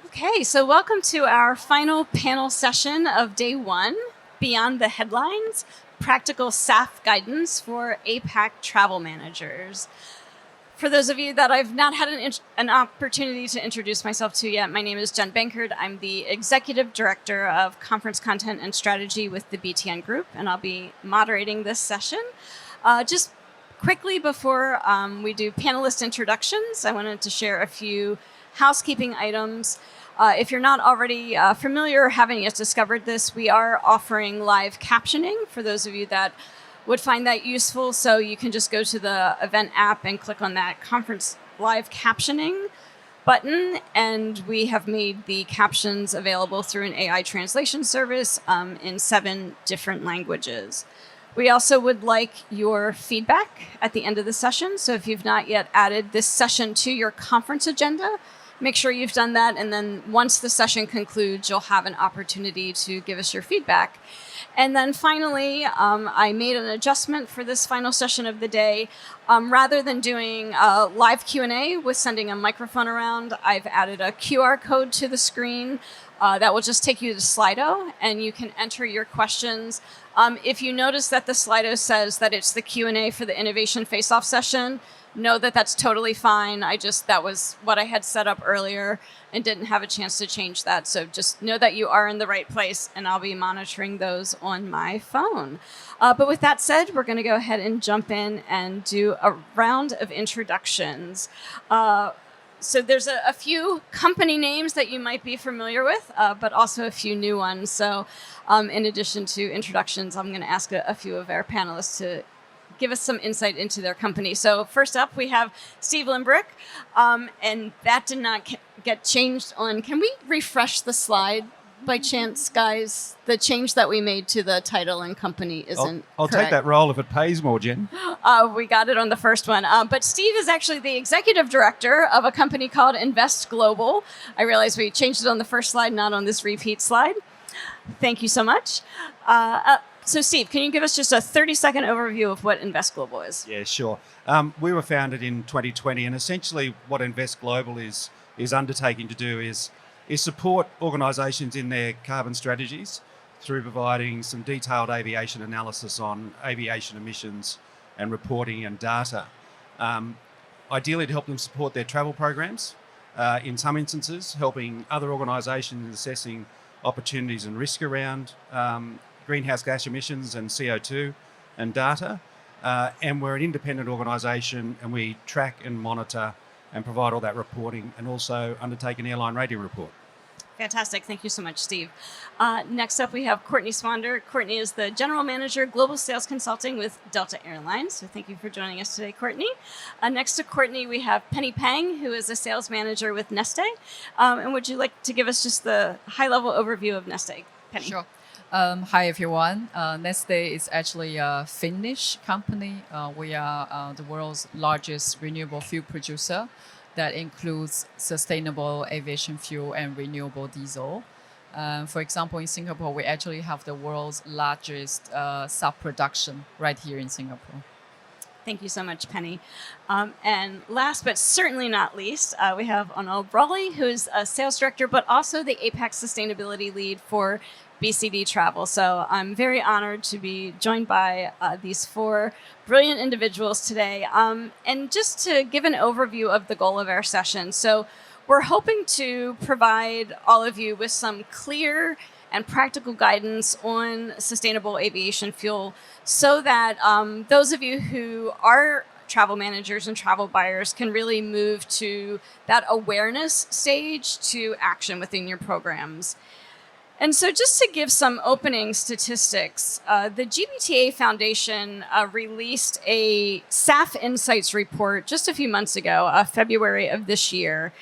Okay, so welcome to our final panel session of day one, Beyond the Headlines, Practical SAF Guidance for APAC Travel Managers. For those of you that I've not had an opportunity to introduce myself to yet, my name is Jen Bankard. I'm the Executive Director of Conference Content and Strategy with the BTN Group, and I'll be moderating this session. Just quickly before we do panelist introductions, I wanted to share a few housekeeping items. If you're not already familiar or haven't yet discovered this, we are offering live captioning for those of you that would find that useful. So you can just go to the event app and click on that conference live captioning button. And we have made the captions available through an AI translation service in 7 different languages. We also would like your feedback at the end of the session. So if you've not yet added this session to your conference agenda, make sure you've done that. And then once the session concludes, you'll have an opportunity to give us your feedback. And then finally, I made an adjustment for this final session of the day. Rather than doing a live Q&A with sending a microphone around, I've added a QR code to the screen that will just take you to Slido, and you can enter your questions. If you notice that the Slido says that it's the Q&A for the Innovation Face-Off session, know that that's totally fine. That was what I had set up earlier and didn't have a chance to change that. So just know that you are in the right place, and I'll be monitoring those on my phone. But with that said, we're going to go ahead and jump in and do a round of introductions. So there's a few company names that you might be familiar with, but also a few new ones. So in addition to introductions, I'm going to ask a few of our panelists to give us some insight into their company. So first up, we have Steve Limbrick, and that did not get changed on. Can we refresh the slide by chance, guys? The change that we made to the title and company isn't I'll correct. take that role if it pays more, Jen. We got it on the first one. But Steve is actually the executive director of a company called Invest Global. I realize we changed it on the first slide, not on this repeat slide. Thank you so much. So Steve, can you give us just a 30-second overview of what Invest Global is? Yeah, sure. We were founded in 2020, and essentially what Invest Global is undertaking to do is support organisations in their carbon strategies through providing some detailed aviation analysis on aviation emissions and reporting and data. Ideally to help them support their travel programs, in some instances helping other organisations in assessing opportunities and risk around greenhouse gas emissions and CO2 and data. And we're an independent organisation, and we track and monitor and provide all that reporting, and also undertake an airline rating report. Fantastic. Thank you so much, Steve. Next up, we have Courtney Swander. Courtney is the General Manager, Global Sales Consulting with Delta Airlines. So thank you for joining us today, Courtney. Next to Courtney, we have Penny Pang, who is a Sales Manager with Neste. And would you like to give us just the high-level overview of Neste, Penny? Sure. Hi, everyone. Neste is actually a Finnish company. We are the world's largest renewable fuel producer that includes sustainable aviation fuel and renewable diesel. For example, in Singapore, we actually have the world's largest SAF production right here in Singapore. Thank you so much, Penny. And last but certainly not least, we have Onal Brawley, who is a sales director, but also the APAC sustainability lead for BCD Travel. So I'm very honored to be joined by these 4 brilliant individuals today. And just to give an overview of the goal of our session. So we're hoping to provide all of you with some clear and practical guidance on sustainable aviation fuel so that those of you who are travel managers and travel buyers can really move to that awareness stage to action within your programs. And so just to give some opening statistics, the GBTA Foundation released a SAF Insights report just a few months ago, February of this year.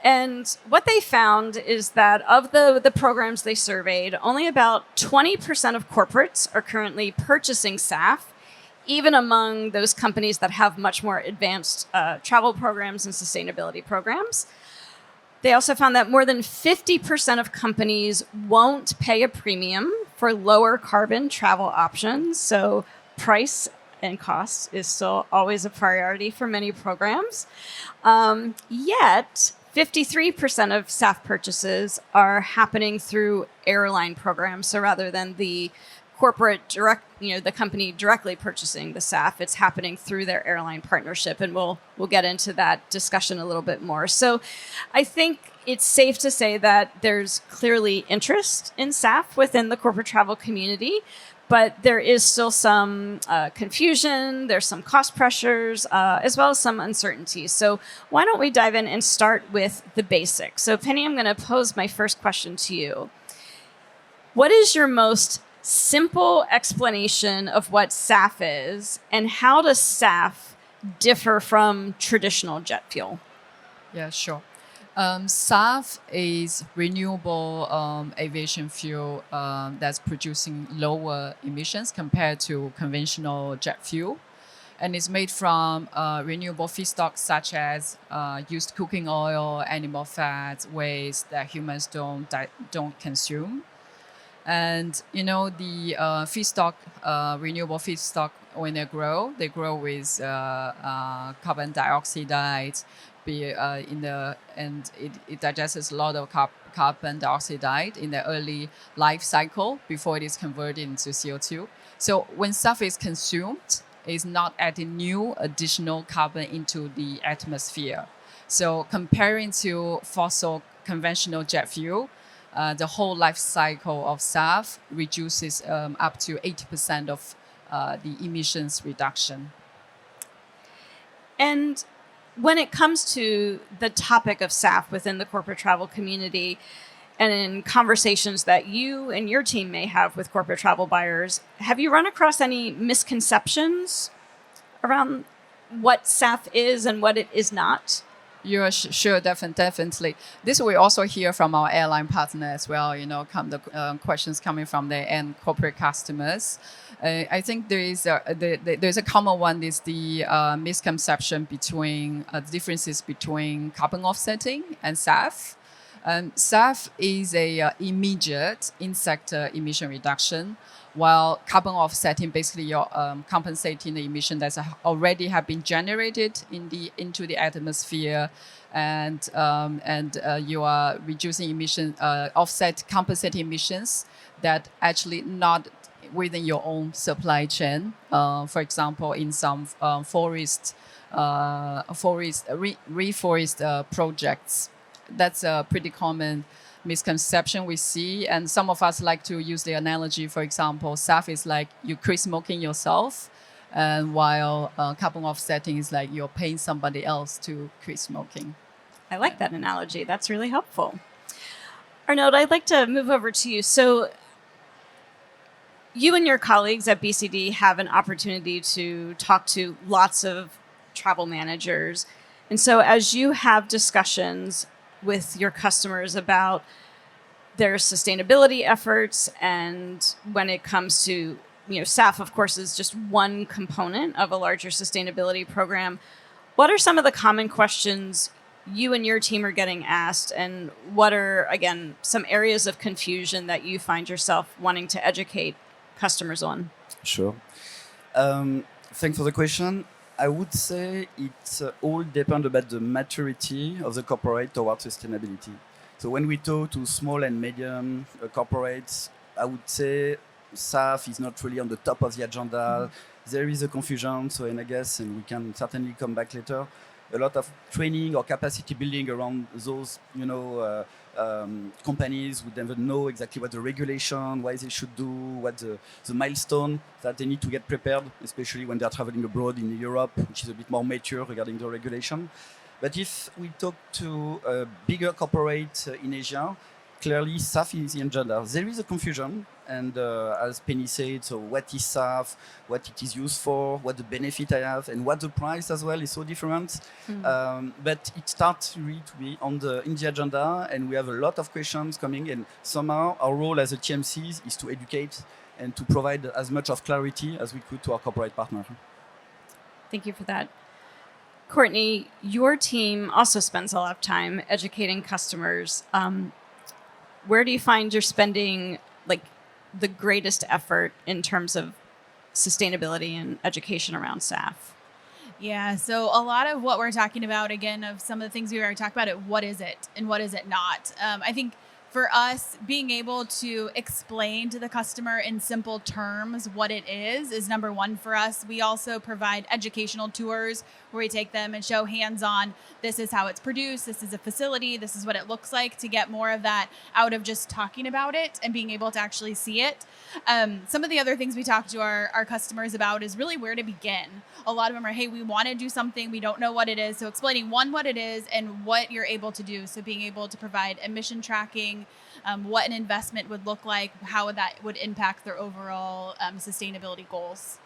And what they found is that of the programs they surveyed, only about 20% of corporates are currently purchasing SAF, even among those companies that have much more advanced travel programs and sustainability programs. They also found that more than 50% of companies won't pay a premium for lower carbon travel options. So price and cost is still always a priority for many programs. Yet, 53% of SAF purchases are happening through airline programs. So rather than the corporate direct, the company directly purchasing the SAF, it's happening through their airline partnership. And we'll get into that discussion a little bit more. So I think it's safe to say that there's clearly interest in SAF within the corporate travel community, but there is still some confusion, there's some cost pressures, as well as some uncertainty. So why don't we dive in and start with the basics? So Penny, I'm going to pose my first question to you. What is your most simple explanation of what SAF is, and how does SAF differ from traditional jet fuel? Yeah, sure. SAF is renewable aviation fuel that's producing lower emissions compared to conventional jet fuel. And it's made from renewable feedstocks such as used cooking oil, animal fats, waste that humans don't consume. And the feedstock, renewable feedstock, when they grow with carbon dioxide. It digests a lot of carbon dioxide in the early life cycle before it is converted into CO2. So when SAF is consumed, it's not adding new additional carbon into the atmosphere. So comparing to fossil conventional jet fuel, the whole life cycle of SAF reduces up to 80% of the emissions reduction. And when it comes to the topic of SAF within the corporate travel community, and in conversations that you and your team may have with corporate travel buyers, have you run across any misconceptions around what SAF is and what it is not? Yeah, sure, definitely. This we also hear from our airline partner as well. The questions coming from the end corporate customers. I think there's a common one is the misconception between the differences between carbon offsetting and SAF. SAF is a immediate in-sector emission reduction, while carbon offsetting basically you're compensating the emission that's already have been generated into the atmosphere, and you are reducing emission compensating emissions that actually not within your own supply chain. For example, in some reforest projects. That's a pretty common misconception we see. And some of us like to use the analogy, for example, SAF is like you quit smoking yourself, and while carbon offsetting is like you're paying somebody else to quit smoking. I like that analogy. That's really helpful. Arnaud, I'd like to move over to you. So you and your colleagues at BCD have an opportunity to talk to lots of travel managers. And so as you have discussions with your customers about their sustainability efforts, and when it comes to, SAF, of course, is just one component of a larger sustainability program. What are some of the common questions you and your team are getting asked, and what are, again, some areas of confusion that you find yourself wanting to educate customers on? Sure. Thanks for the question. I would say it all depends about the maturity of the corporate towards sustainability. So when we talk to small and medium corporates, I would say SAF is not really on the top of the agenda. There is a confusion, and we can certainly come back later. A lot of training or capacity building around those, companies would never know exactly what the regulation, why they should do, what the milestone that they need to get prepared, especially when they're traveling abroad in Europe, which is a bit more mature regarding the regulation. But if we talk to a bigger corporate in Asia, clearly SAF is the agenda. There is a confusion, and as Penny said, so what is SAF, what it is used for, what the benefit I have, and what the price as well is so different. But it starts really to be in the agenda, and we have a lot of questions coming, and somehow our role as a TMC is to educate and to provide as much of clarity as we could to our corporate partner. Thank you for that. Courtney, your team also spends a lot of time educating customers. Where do you find you're spending the greatest effort in terms of sustainability and education around SAF? Yeah, so a lot of what we're talking about, again, of some of the things we already talked about, what is it and what is it not? I think for us, being able to explain to the customer in simple terms what it is number one for us. We also provide educational tours where we take them and show hands-on, this is how it's produced, this is a facility, this is what it looks like, to get more of that out of just talking about it and being able to actually see it. Some of the other things we talk to our customers about is really where to begin. A lot of them are, hey, we want to do something, we don't know what it is. So explaining what it is and what you're able to do. So being able to provide emission tracking, what an investment would look like, how that would impact their overall sustainability goals.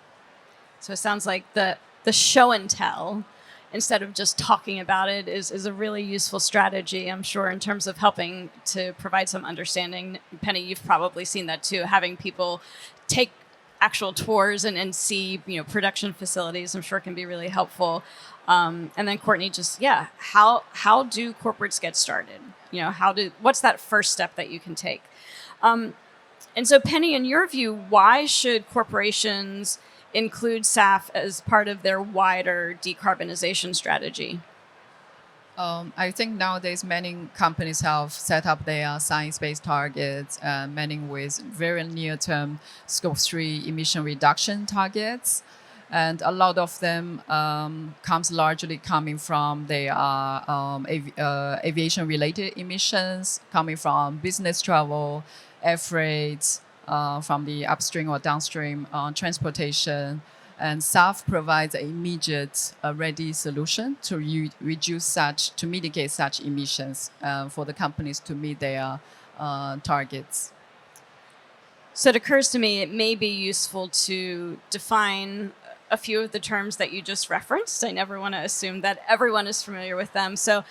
So it sounds like the show and tell, instead of just talking about it, is a really useful strategy, I'm sure, in terms of helping to provide some understanding. Penny, you've probably seen that too, having people take actual tours and see, production facilities, I'm sure can be really helpful. And then Courtney, how do corporates get started? What's that first step that you can take? And so Penny, in your view, why should corporations include SAF as part of their wider decarbonization strategy? I think nowadays many companies have set up their science-based targets, many with very near-term Scope 3 emission reduction targets. And a lot of them comes largely coming from their aviation-related emissions, coming from business travel, air freight, from the upstream or downstream transportation. And SAF provides an immediate, ready solution to mitigate such emissions for the companies to meet their targets. So it occurs to me it may be useful to define a few of the terms that you just referenced. I never want to assume that everyone is familiar with them. So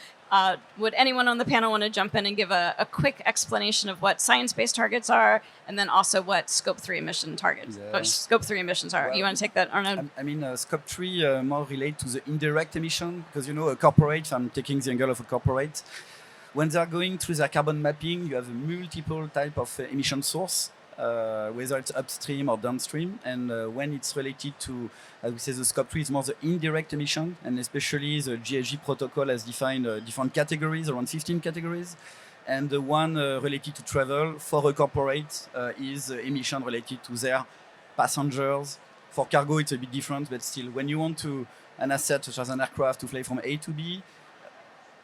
would anyone on the panel want to jump in and give a quick explanation of what science-based targets are, and then also what Scope 3 emission targets, Scope 3 emissions are? Well, you want to take that, Arnaud? Scope 3 more relate to the indirect emission, because a corporate, I'm taking the angle of a corporate, when they are going through their carbon mapping, you have a multiple type of emission source, whether it's upstream or downstream. And when it's related to, as we say, the Scope 3 is more the indirect emission, and especially the GHG protocol has defined different categories, around 15 categories. And the one related to travel for a corporate is emission related to their passengers. For cargo, it's a bit different, but still, when you want an asset such as an aircraft to fly from A to B,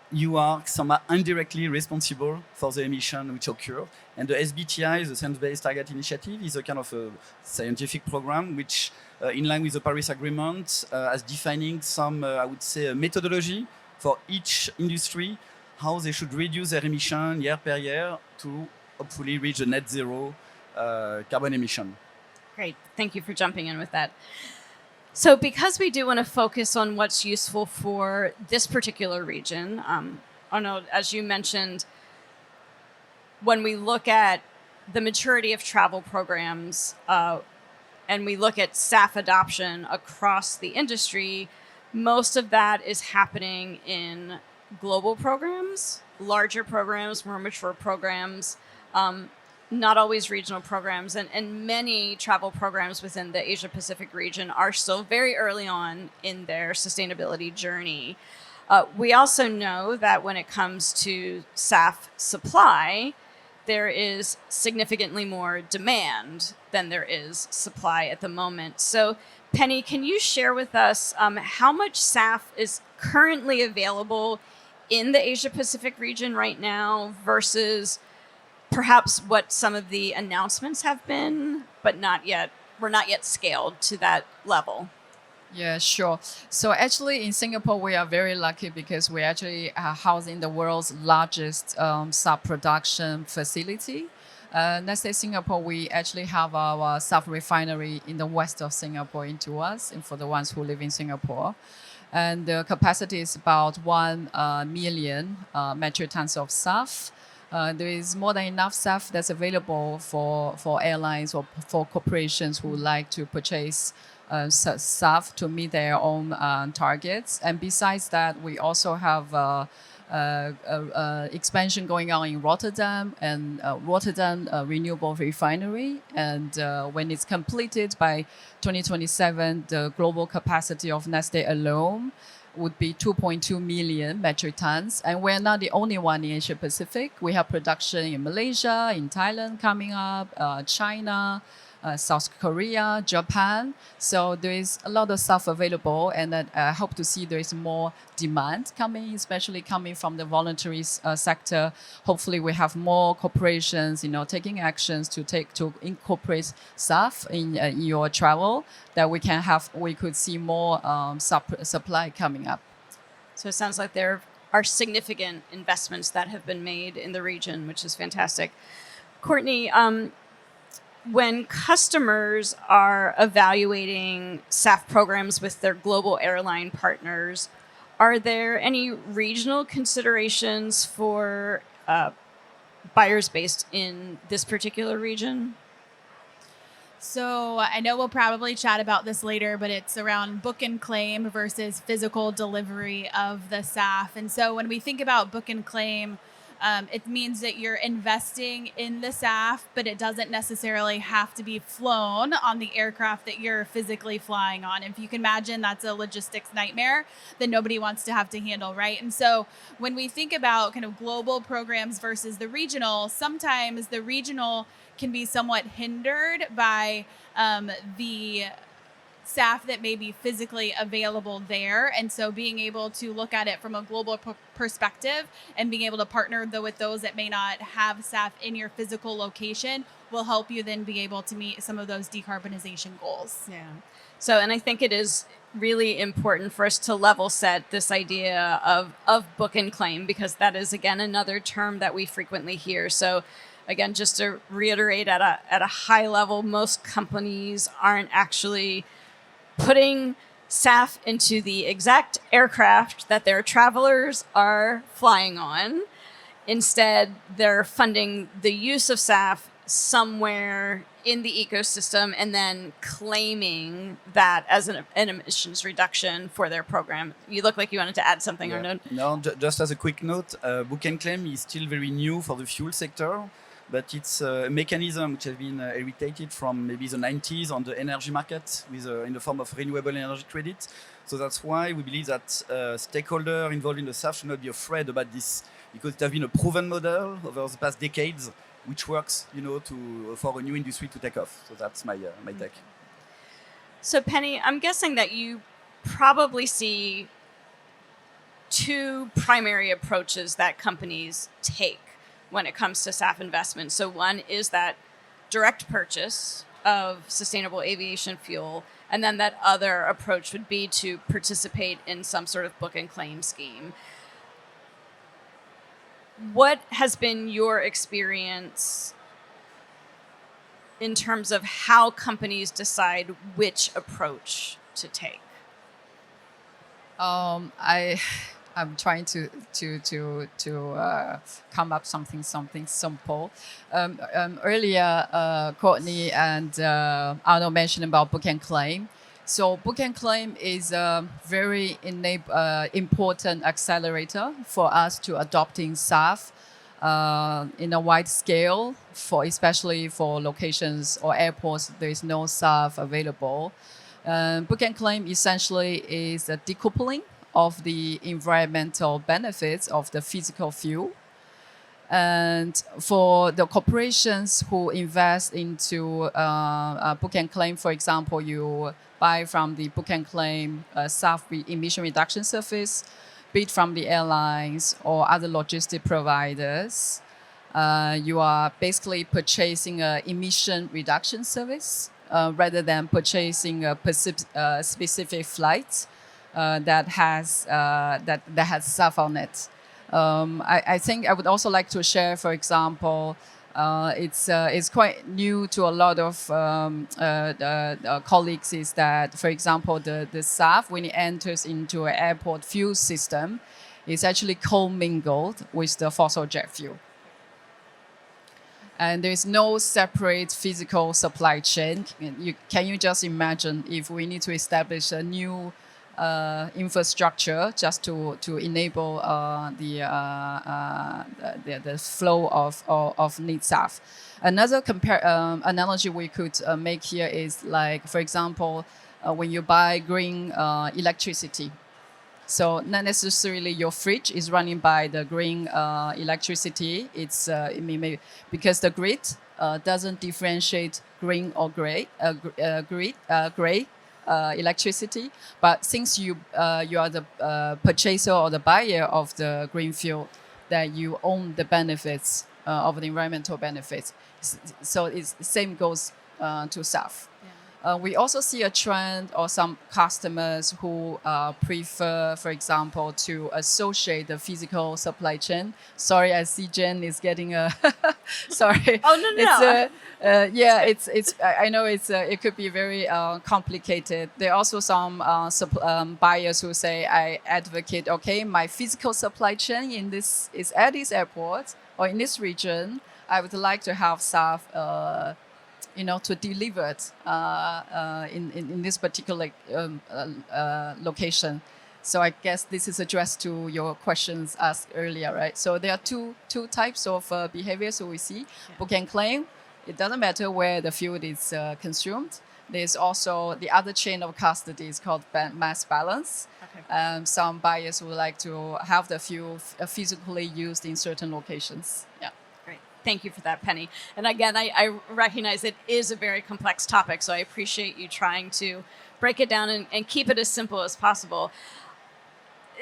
you are somehow indirectly responsible for the emission which occur. And the SBTI, the Science-Based Target Initiative, is a kind of a scientific program which, in line with the Paris Agreement, is defining some, I would say, a methodology for each industry, how they should reduce their emission year per year to hopefully reach a net zero carbon emission. Great. Thank you for jumping in with that. So because we do want to focus on what's useful for this particular region, Arnaud, as you mentioned, when we look at the maturity of travel programs and we look at SAF adoption across the industry, most of that is happening in global programs, larger programs, more mature programs, not always regional programs, and many travel programs within the Asia Pacific region are still very early on in their sustainability journey. We also know that when it comes to SAF supply, there is significantly more demand than there is supply at the moment. So Penny, can you share with us how much SAF is currently available in the Asia Pacific region right now versus perhaps what some of the announcements have been, but were not yet scaled to that level? Yeah, sure. So actually in Singapore, we are very lucky because we actually are housing the world's largest SAF production facility. Let's say Singapore, we actually have our SAF refinery in the west of Singapore in Tuas, and for the ones who live in Singapore. And the capacity is about 1 million metric tons of SAF. There is more than enough SAF that's available for airlines or for corporations who like to purchase SAF to meet their own targets. And besides that, we also have expansion going on in Rotterdam and Rotterdam Renewable Refinery. And when it's completed by 2027, the global capacity of Neste alone would be 2.2 million metric tons. And we're not the only one in Asia Pacific. We have production in Malaysia, in Thailand coming up, China, South Korea, Japan. So there is a lot of stuff available, and I hope to see there is more demand coming, especially coming from the voluntary sector. Hopefully, we have more corporations, taking actions to incorporate stuff in your travel that we could see more supply coming up. So it sounds like there are significant investments that have been made in the region, which is fantastic. Courtney, when customers are evaluating SAF programs with their global airline partners, are there any regional considerations for buyers based in this particular region? So I know we'll probably chat about this later, but it's around book and claim versus physical delivery of the SAF. And so when we think about book and claim, it means that you're investing in the SAF, but it doesn't necessarily have to be flown on the aircraft that you're physically flying on. If you can imagine, that's a logistics nightmare that nobody wants to have to handle, right? And so when we think about kind of global programs versus the regional, sometimes the regional can be somewhat hindered by the SAF that may be physically available there. And so being able to look at it from a global perspective and being able to partner with those that may not have SAF in your physical location will help you then be able to meet some of those decarbonization goals. Yeah. So, and I think it is really important for us to level set this idea of book and claim, because that is, again, another term that we frequently hear. So again, just to reiterate at a high level, most companies aren't actually putting SAF into the exact aircraft that their travelers are flying on. Instead, they're funding the use of SAF somewhere in the ecosystem and then claiming that as an emissions reduction for their program. You look like you wanted to add something, Arnaud. No, just as a quick note, book and claim is still very new for the fuel sector, but it's a mechanism which has been heritated from maybe the 90s on the energy market in the form of renewable energy credits. So that's why we believe that stakeholders involved in the SAF should not be afraid about this, because it has been a proven model over the past decades, which works, for a new industry to take off. So that's my take. So Penny, I'm guessing that you probably see two primary approaches that companies take when it comes to SAF investment. So one is that direct purchase of sustainable aviation fuel, and then that other approach would be to participate in some sort of book and claim scheme. What has been your experience in terms of how companies decide which approach to take? I'm trying to come up something simple. Earlier, Courtney and Arnaud mentioned about book and claim. So book and claim is a very important accelerator for us to adopting SAF in a wide scale, especially for locations or airports there is no SAF available. Book and claim essentially is a decoupling of the environmental benefits of the physical fuel. And for the corporations who invest into book and claim, for example, you buy from the book and claim SAF emission reduction service, be it from the airlines or other logistic providers. You are basically purchasing an emission reduction service rather than purchasing a specific flight that has SAF on it. I think I would also like to share, for example, it's quite new to a lot of colleagues, is that, for example, the SAF, when it enters into an airport fuel system, is actually commingled with the fossil jet fuel. And there's no separate physical supply chain. Can you just imagine if we need to establish a new infrastructure just to enable the flow of neat SAF? Another analogy we could make here is like, for example, when you buy green electricity. So not necessarily your fridge is running by the green electricity. It's because the grid doesn't differentiate green or gray electricity. But since you are the purchaser or the buyer of the green fuel, that you own the benefits of the environmental benefits. So it's the same goes to SAF. We also see a trend or some customers who prefer, for example, to associate the physical supply chain. Sorry, I see Jen is getting a. Sorry. Oh no. It's. I know it could be very complicated. There are also some buyers who say, I advocate, okay, my physical supply chain in this is at this airport or in this region. I would like to have SAF. To deliver it in this particular location. So I guess this is addressed to your questions asked earlier, right? So there are two types of behaviors we see. Book and claim, it doesn't matter where the fuel is consumed. There's also the other chain of custody is called mass balance. Okay. Some buyers would like to have the fuel physically used in certain locations. Yeah. Thank you for that, Penny. And again, I recognize it is a very complex topic, so I appreciate you trying to break it down and keep it as simple as possible.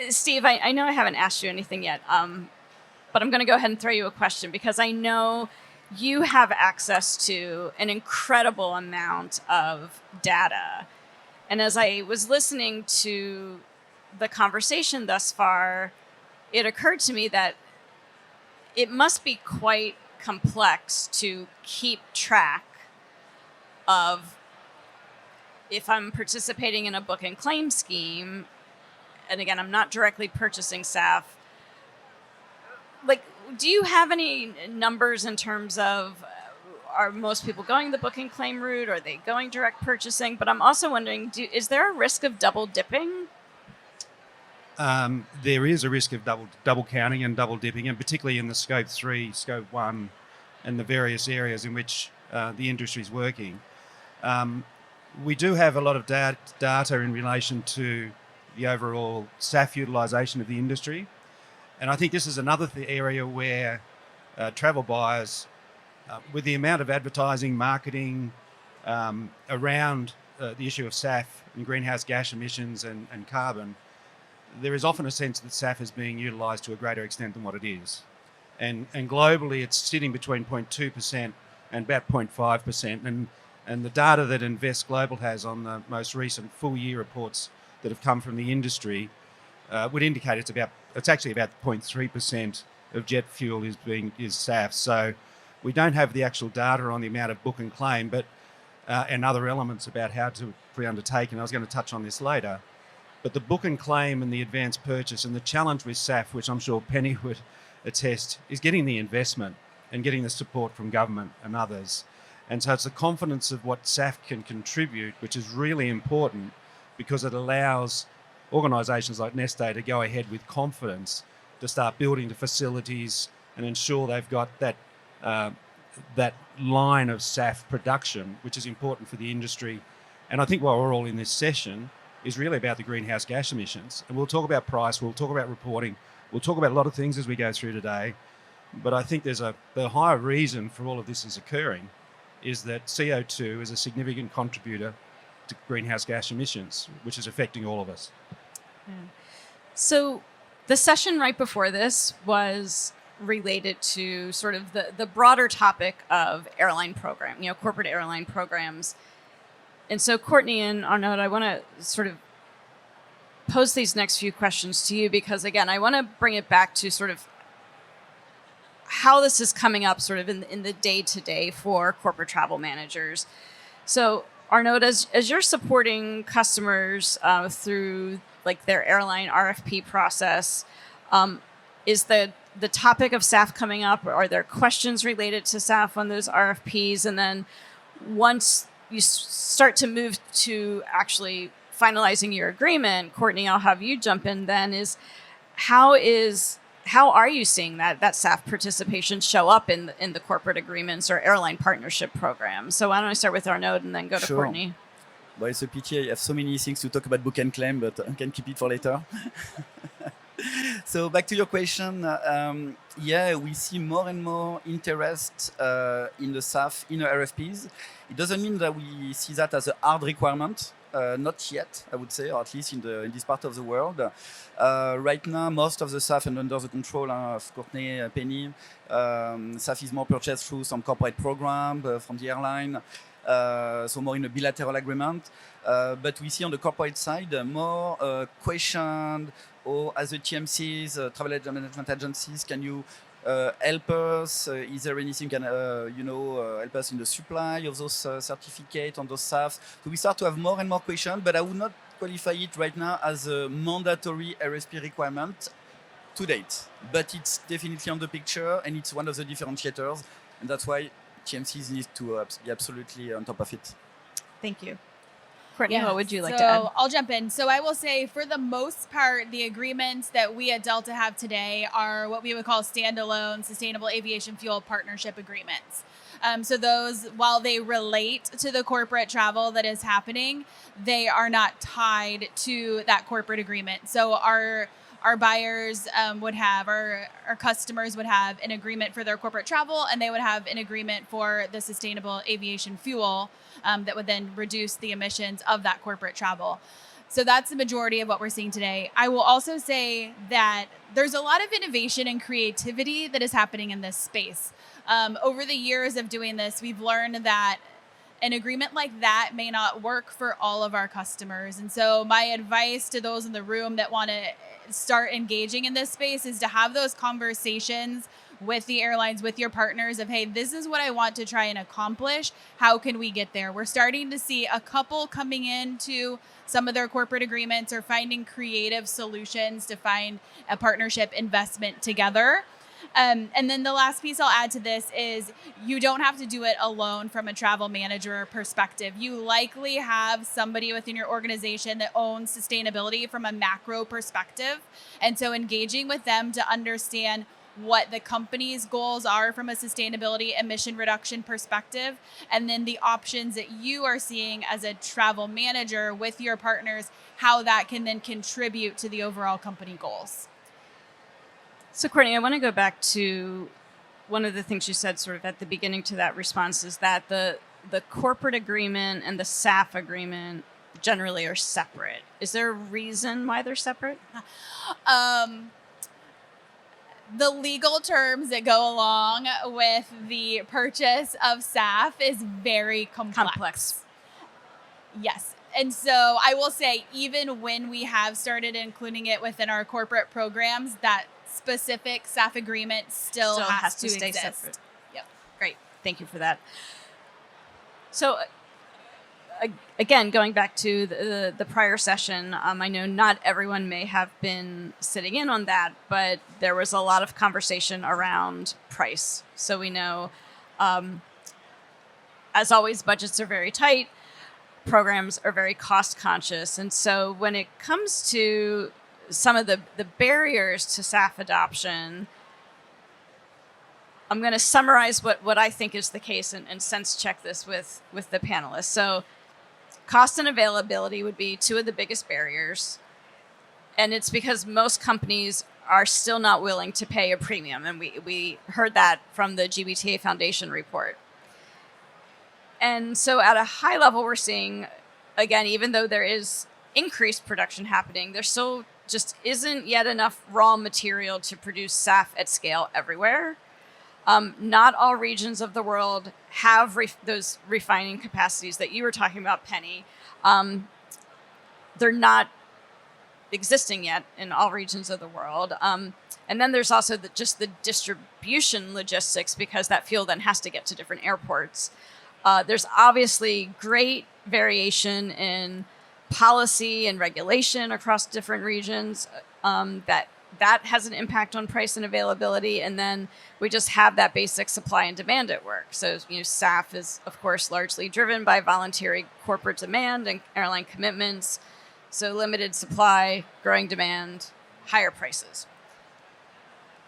Steve, I know I haven't asked you anything yet, but I'm going to go ahead and throw you a question because I know you have access to an incredible amount of data. And as I was listening to the conversation thus far, it occurred to me that it must be quite complex to keep track of if I'm participating in a book and claim scheme, and again, I'm not directly purchasing SAF. Like, do you have any numbers in terms of are most people going the book and claim route? Are they going direct purchasing? But I'm also wondering, is there a risk of double dipping? There is a risk of double counting and double dipping, and particularly in the Scope 3, Scope 1, and the various areas in which the industry is working. We do have a lot of data in relation to the overall SAF utilisation of the industry, and I think this is another area where travel buyers, with the amount of advertising, marketing around the issue of SAF and greenhouse gas emissions and carbon, there is often a sense that SAF is being utilised to a greater extent than what it is. And globally, it's sitting between 0.2% and about 0.5%. And the data that Invest Global has on the most recent full year reports that have come from the industry would indicate it's actually about 0.3% of jet fuel is SAF. So we don't have the actual data on the amount of book and claim, but and other elements about how to be undertaken. I was going to touch on this later. But the book and claim and the advanced purchase and the challenge with SAF, which I'm sure Penny would attest, is getting the investment and getting the support from government and others. And so it's the confidence of what SAF can contribute, which is really important because it allows organisations like Neste to go ahead with confidence to start building the facilities and ensure they've got that line of SAF production, which is important for the industry. And I think while we're all in this session, is really about the greenhouse gas emissions. And we'll talk about price, we'll talk about reporting, we'll talk about a lot of things as we go through today. But I think the higher reason for all of this is occurring is that CO2 is a significant contributor to greenhouse gas emissions, which is affecting all of us. Yeah. So the session right before this was related to sort of the broader topic of airline program, corporate airline programs. And so, Courtney and Arnaud, I want to sort of pose these next few questions to you because, again, I want to bring it back to sort of how this is coming up sort of in the day-to-day for corporate travel managers. So, Arnaud, as you're supporting customers through like their airline RFP process, is the the topic of SAF coming up? Are there questions related to SAF on those RFPs? And then once you start to move to actually finalizing your agreement, Courtney, I'll have you jump in then, how are you seeing that SAF participation show up in the corporate agreements or airline partnership programs? So why don't I start with Arnaud and then go to Courtney? Well, it's a pity. I have so many things to talk about book and claim, but I can keep it for later. So back to your question. We see more and more interest in the SAF in the RFPs. It doesn't mean that we see that as a hard requirement. Not yet, I would say, or at least in this part of the world. Right now, most of the SAF and under the control of Courtney, Penny, SAF is more purchased through some corporate program from the airline, so more in a bilateral agreement. But we see on the corporate side more questioned, or as the TMCs, travel management agencies, can you help us? Is there anything can help us in the supply of those certificates on those SAFs? So we start to have more and more questions, but I would not qualify it right now as a mandatory RSP requirement to date. But it's definitely on the picture, and it's one of the differentiators, and that's why TMCs need to be absolutely on top of it. Thank you. Courtney, what would you like to add? So I'll jump in. So I will say, for the most part, the agreements that we at Delta have today are what we would call standalone sustainable aviation fuel partnership agreements. So those, while they relate to the corporate travel that is happening, they are not tied to that corporate agreement. So our buyers would have, our customers would have an agreement for their corporate travel, and they would have an agreement for the sustainable aviation fuel that would then reduce the emissions of that corporate travel. So that's the majority of what we're seeing today. I will also say that there's a lot of innovation and creativity that is happening in this space. Over the years of doing this, we've learned that an agreement like that may not work for all of our customers. And so my advice to those in the room that want to start engaging in this space is to have those conversations with the airlines, with your partners of, hey, this is what I want to try and accomplish. How can we get there? We're starting to see a couple coming into some of their corporate agreements or finding creative solutions to find a partnership investment together. And then the last piece I'll add to this is you don't have to do it alone from a travel manager perspective. You likely have somebody within your organization that owns sustainability from a macro perspective. And so engaging with them to understand what the company's goals are from a sustainability emission reduction perspective, and then the options that you are seeing as a travel manager with your partners, how that can then contribute to the overall company goals. So Courtney, I want to go back to one of the things you said sort of at the beginning to that response, is that the corporate agreement and the SAF agreement generally are separate. Is there a reason why they're separate? The legal terms that go along with the purchase of SAF is very complex. Yes. And so I will say, even when we have started including it within our corporate programs, that specific SAF agreement still has to stay exist. Separate. Yep. Great. Thank you for that. So again, going back to the prior session, I know not everyone may have been sitting in on that, but there was a lot of conversation around price. So we know, as always, budgets are very tight, programs are very cost conscious. And so when it comes to some of the barriers to SAF adoption, I'm going to summarize what I think is the case and sense check this with the panelists. So cost and availability would be two of the biggest barriers. And it's because most companies are still not willing to pay a premium. And we heard that from the GBTA Foundation report. And so at a high level, we're seeing, again, even though there is increased production happening, there still just isn't yet enough raw material to produce SAF at scale everywhere. Not all regions of the world have those refining capacities that you were talking about, Penny. They're not existing yet in all regions of the world. And then there's also just the distribution logistics, because that fuel then has to get to different airports. There's obviously great variation in policy and regulation across different regions that that has an impact on price and availability. And then we just have that basic supply and demand at work. So, SAF is, of course, largely driven by voluntary corporate demand and airline commitments. So limited supply, growing demand, higher prices.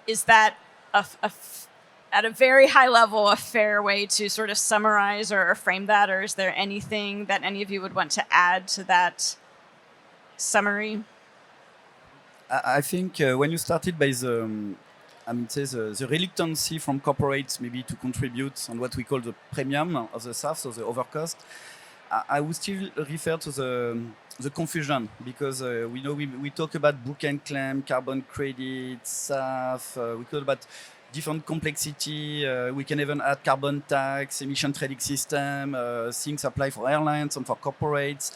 Is that at a very high level, a fair way to sort of summarize or frame that? Or is there anything that any of you would want to add to that summary? I think when you started by the reluctancy from corporates maybe to contribute on what we call the premium of the SAF, so the overcost, I would still refer to the confusion, because we talk about book and claim, carbon credit, SAF, we talk about different complexity. We can even add carbon tax, emission trading system. Things apply for airlines and for corporates.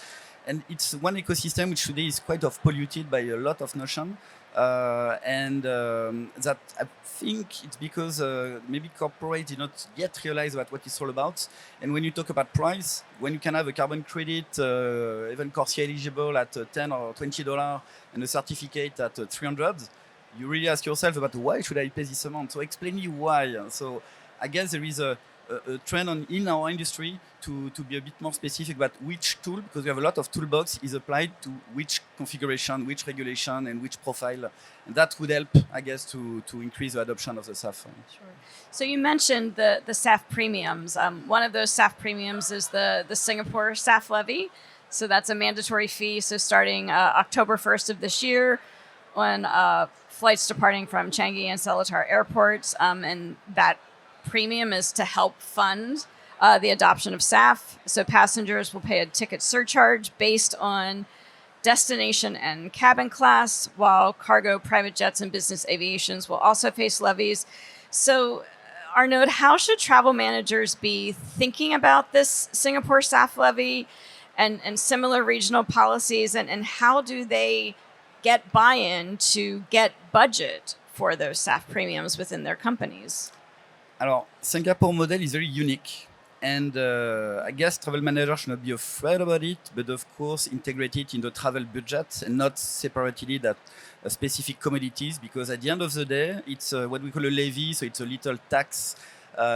And it's one ecosystem which today is quite polluted by a lot of notion. That I think it's because maybe corporate did not yet realize what it's all about. And when you talk about price, when you can have a carbon credit, even CORSIA eligible at $10 or $20 and a certificate at 300, you really ask yourself about why should I pay this amount? So explain me why. So I guess there is a trend in our industry to be a bit more specific about which tool, because we have a lot of toolbox, is applied to which configuration, which regulation, and which profile. And that would help, I guess, to increase the adoption of the SAF. Sure. So you mentioned the SAF premiums. One of those SAF premiums is the Singapore SAF levy. So that's a mandatory fee. So starting October 1st of this year, on flights departing from Changi and Seletar airports, and that premium is to help fund the adoption of SAF. So passengers will pay a ticket surcharge based on destination and cabin class, while cargo, private jets, and business aviations will also face levies. So, Arnaud, how should travel managers be thinking about this Singapore SAF levy and similar regional policies, and how do they get buy-in to get budget for those SAF premiums within their companies? Alors, Singapore model is very unique, and I guess travel managers should not be afraid about it, but of course integrate it in the travel budget and not separately that specific commodities, because at the end of the day, it's what we call a levy, so it's a little tax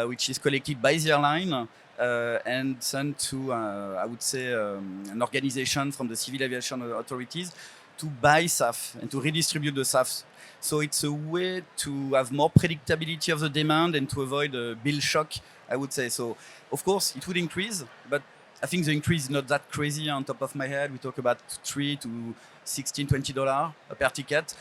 which is collected by the airline and sent to, I would say, an organization from the civil aviation authorities to buy SAF and to redistribute the SAF. So it's a way to have more predictability of the demand and to avoid a bill shock, I would say. So, of course, it would increase, but I think the increase is not that crazy. On top of my head, we talk about $3 to $16, $20 per ticket.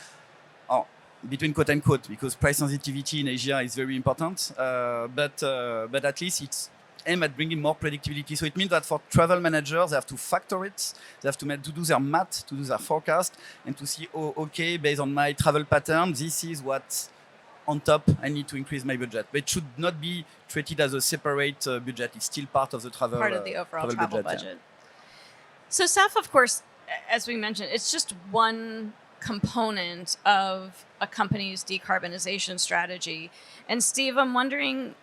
Oh, between quote and quote, because price sensitivity in Asia is very important. But at least it's aimed at bringing more predictability. So it means that for travel managers, they have to factor it. They have to do their math, to do their forecast, and to see, okay, based on my travel pattern, this is what on top I need to increase my budget. But it should not be treated as a separate budget. It's still part of the travel part of the overall travel budget. Yeah. So SAF, of course, as we mentioned, it's just one component of a company's decarbonization strategy. And Steve, I'm wondering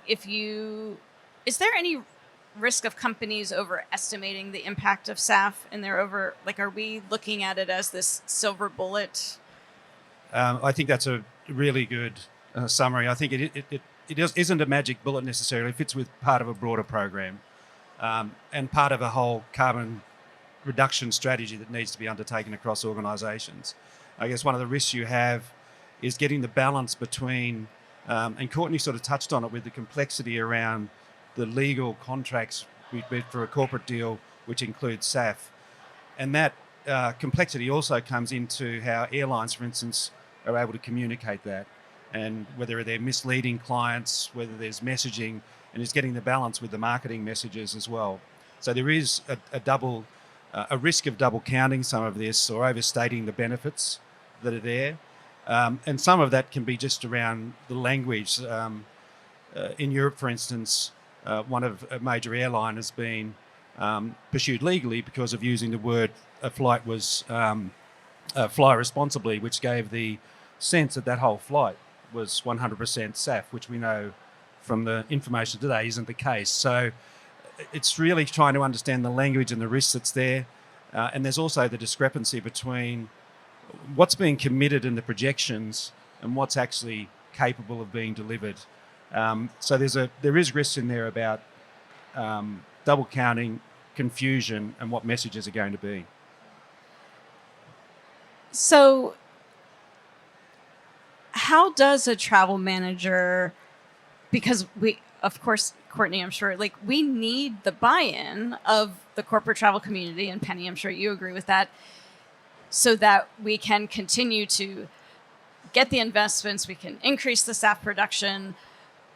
is there any risk of companies overestimating the impact of SAF and are we looking at it as this silver bullet? I think that's a really good summary. I think it isn't a magic bullet necessarily. It fits with part of a broader program and part of a whole carbon reduction strategy that needs to be undertaken across organisations. I guess one of the risks you have is getting the balance between, and Courtney sort of touched on it with the complexity around the legal contracts for a corporate deal, which includes SAF. And that complexity also comes into how airlines, for instance, are able to communicate that, and whether they're misleading clients, whether there's messaging, and it's getting the balance with the marketing messages as well. So there is a risk of double counting some of this or overstating the benefits that are there. And some of that can be just around the language. In Europe, for instance, one of a major airline has been pursued legally because of using the word a flight was fly responsibly, which gave the sense that whole flight was 100% SAF, which we know from the information today isn't the case. So it's really trying to understand the language and the risks that's there. And there's also the discrepancy between what's being committed in the projections and what's actually capable of being delivered. So there is risks in there about double counting, confusion, and what messages are going to be. So how does a travel manager, because we, of course, Courtney, I'm sure, like, we need the buy-in of the corporate travel community, and Penny, I'm sure you agree with that, so that we can continue to get the investments, we can increase the staff production,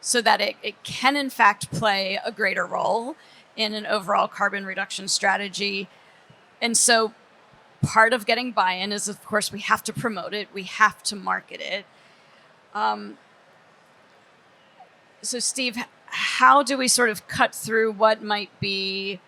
so that it can in fact play a greater role in an overall carbon reduction strategy. And so part of getting buy-in is, of course, we have to promote it, we have to market it. So Steve, how do we sort of cut through what might be,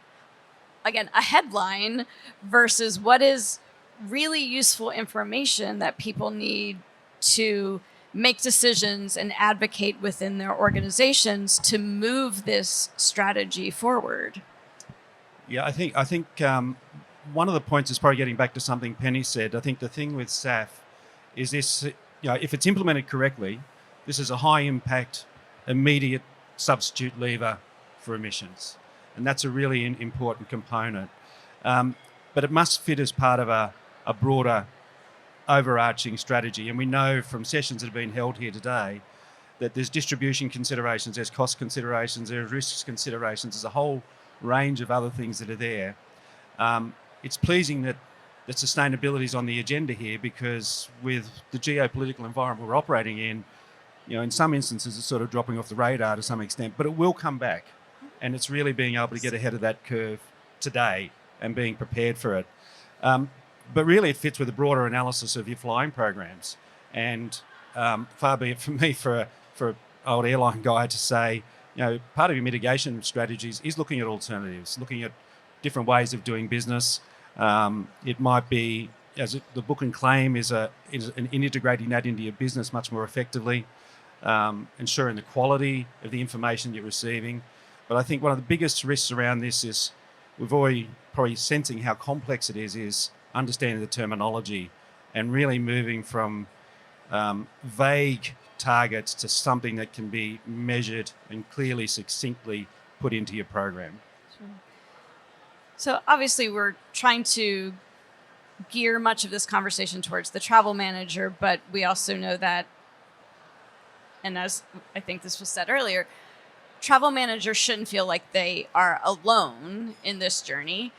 again, a headline versus what is really useful information that people need to make decisions and advocate within their organizations to move this strategy forward? Yeah, I think one of the points is probably getting back to something Penny said. I think the thing with SAF is this, if it's implemented correctly, this is a high impact, immediate substitute lever for emissions. And that's a really important component. But it must fit as part of a broader overarching strategy. And we know from sessions that have been held here today that there's distribution considerations, there's cost considerations, there's risks considerations, there's a whole range of other things that are there. It's pleasing that sustainability is on the agenda here, because with the geopolitical environment we're operating in, in some instances it's sort of dropping off the radar to some extent, but it will come back. And it's really being able to get ahead of that curve today and being prepared for it. But really it fits with a broader analysis of your flying programs. And far be it from me for an old airline guy to say, part of your mitigation strategies is looking at alternatives, looking at different ways of doing business. It might be, the book and claim is integrating that into your business much more effectively, ensuring the quality of the information you're receiving. But I think one of the biggest risks around this is, we've already probably sensing how complex it is understanding the terminology and really moving from vague targets to something that can be measured and clearly, succinctly put into your program. Sure. So obviously we're trying to gear much of this conversation towards the travel manager, but we also know that, and as I think this was said earlier, travel managers shouldn't feel like they are alone in this journey.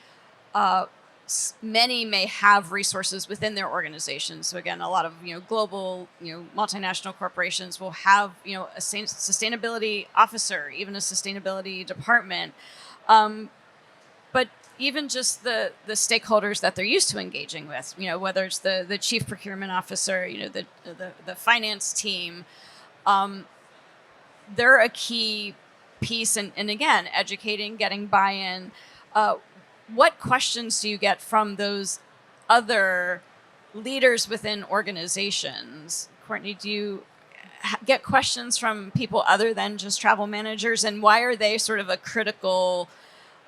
Many may have resources within their organizations. So again, a lot of global multinational corporations will have a sustainability officer, even a sustainability department. But even just the stakeholders that they're used to engaging with, whether it's the chief procurement officer, the finance team, they're a key piece. And again, educating, getting buy-in. What questions do you get from those other leaders within organizations? Courtney, do you get questions from people other than just travel managers? And why are they sort of a critical